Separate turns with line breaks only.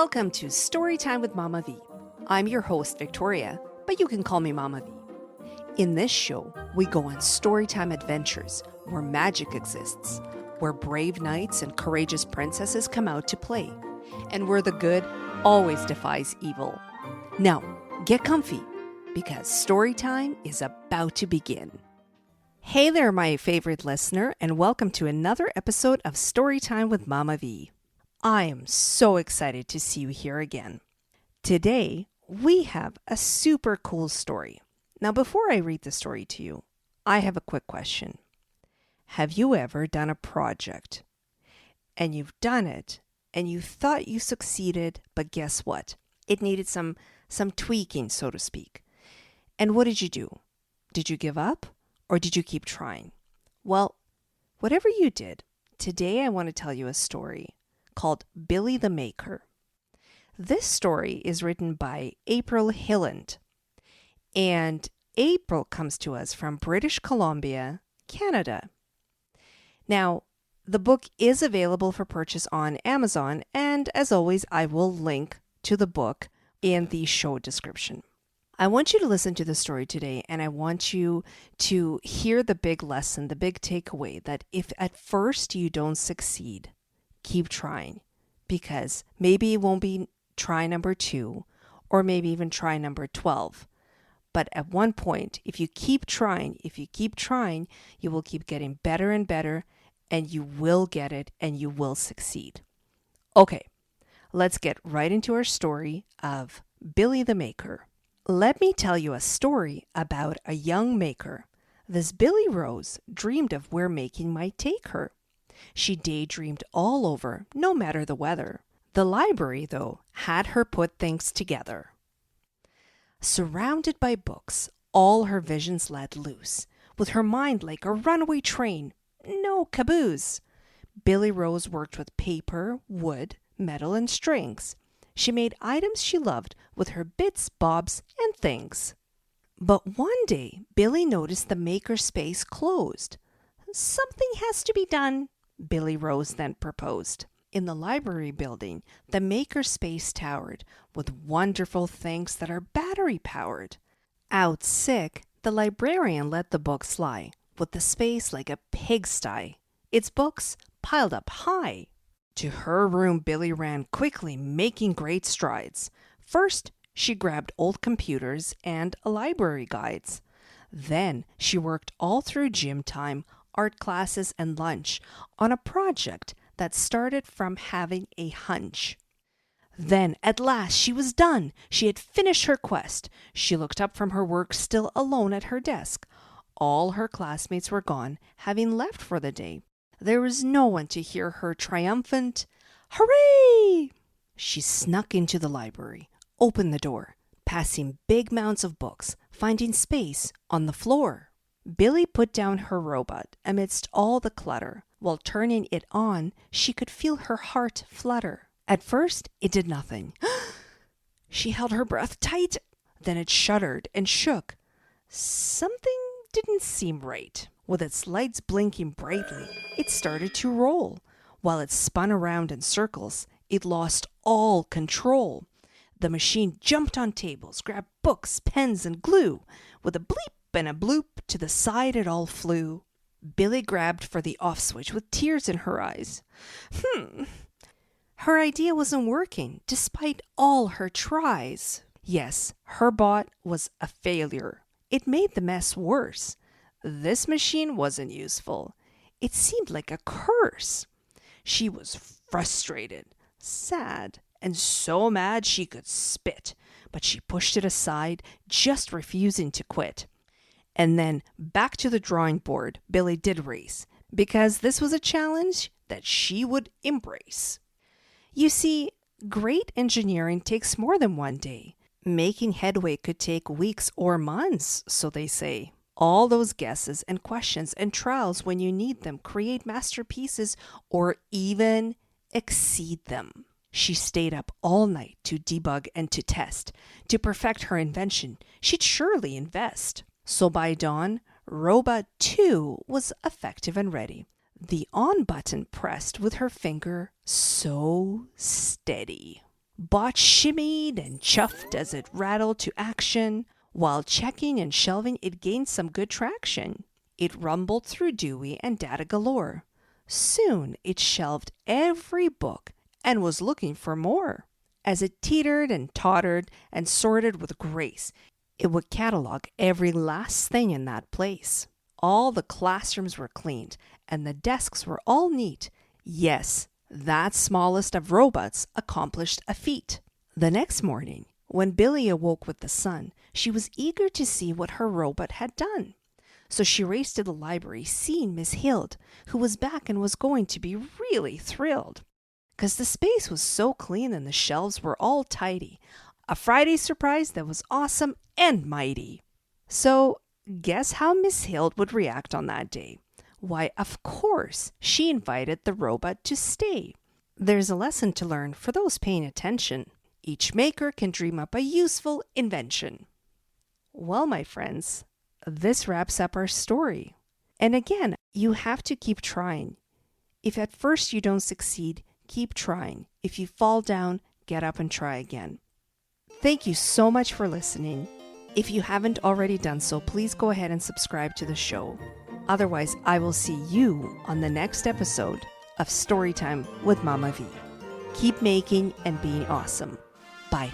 Welcome to Storytime with Mama V. I'm your host, Victoria, but you can call me Mama V. In this show, we go on storytime adventures where magic exists, where brave knights and courageous princesses come out to play, and where the good always defies evil. Now, get comfy, because storytime is about to begin. Hey there, my favorite listener, and welcome to another episode of Storytime with Mama V. I am so excited to see you here again. Today, we have a super cool story. Now, before I read the story to you, I have a quick question. Have you ever done a project and you've done it and you thought you succeeded, but guess what? It needed some tweaking, so to speak. And what did you do? Did you give up or did you keep trying? Well, whatever you did, today I want to tell you a story called Billi the Maker. This story is written by April Hilland, and April comes to us from British Columbia, Canada. Now, the book is available for purchase on Amazon, and as always, I will link to the book in the show description. I want you to listen to the story today, and I want you to hear the big lesson, the big takeaway, that if at first you don't succeed, keep trying, because maybe it won't be try number 2 or maybe even try number 12. But at one point, if you keep trying, you will keep getting better and better, and you will get it and you will succeed. Okay, let's get right into our story of Billi the Maker. Let me tell you a story about a young maker. This Billi Rose dreamed of where making might take her. She daydreamed all over, no matter the weather. The library, though, had her put things together. Surrounded by books, all her visions let loose, with her mind like a runaway train, no caboose. Billi Rose worked with paper, wood, metal, and strings. She made items she loved with her bits, bobs, and things. But one day, Billi noticed the maker space closed. Something has to be done, Billi Rose then proposed. In the library building, the maker space towered with wonderful things that are battery powered. Out sick, the librarian let the books lie, with the space like a pigsty, its books piled up high. To her room Billi ran quickly, making great strides. First, she grabbed old computers and library guides. Then she worked all through gym time, art classes, and lunch on a project that started from having a hunch. Then, at last, she was done. She had finished her quest. She looked up from her work, still alone at her desk. All her classmates were gone, having left for the day. There was no one to hear her triumphant, "Hooray!" She snuck into the library, opened the door, passing big mounds of books, finding space on the floor. Billi put down her robot amidst all the clutter. While turning it on, she could feel her heart flutter. At first, it did nothing. She held her breath tight. Then it shuddered and shook. Something didn't seem right. With its lights blinking brightly, it started to roll. While it spun around in circles, it lost all control. The machine jumped on tables, grabbed books, pens, and glue. With a bleep and a bloop, to the side it all flew. Billi grabbed for the off switch with tears in her eyes. Her idea wasn't working, despite all her tries. Yes, her bot was a failure. It made the mess worse. This machine wasn't useful. It seemed like a curse. She was frustrated, sad, and so mad she could spit. But she pushed it aside, just refusing to quit. And then back to the drawing board Billi did race, because this was a challenge that she would embrace. You see, great engineering takes more than one day. Making headway could take weeks or months, so they say. All those guesses and questions and trials when you need them create masterpieces or even exceed them. She stayed up all night to debug and to test. To perfect her invention, she'd surely invest. So by dawn, Robot 2 was effective and ready. The on button pressed with her finger so steady. Bot shimmied and chuffed as it rattled to action. While checking and shelving, it gained some good traction. It rumbled through Dewey and data galore. Soon it shelved every book and was looking for more. As it teetered and tottered and sorted with grace, it would catalog every last thing in that place. All the classrooms were cleaned and the desks were all neat. Yes, that smallest of robots accomplished a feat. The next morning, when Billi awoke with the sun, she was eager to see what her robot had done. So she raced to the library, seeing Miss Hild, who was back and was going to be really thrilled. 'Cause the space was so clean and the shelves were all tidy. A Friday surprise that was awesome and mighty. So, guess how Miss Hild would react on that day? Why, of course, she invited the robot to stay. There's a lesson to learn for those paying attention. Each maker can dream up a useful invention. Well, my friends, this wraps up our story. And again, you have to keep trying. If at first you don't succeed, keep trying. If you fall down, get up and try again. Thank you so much for listening. If you haven't already done so, please go ahead and subscribe to the show. Otherwise, I will see you on the next episode of Storytime with Mama V. Keep making and being awesome. Bye.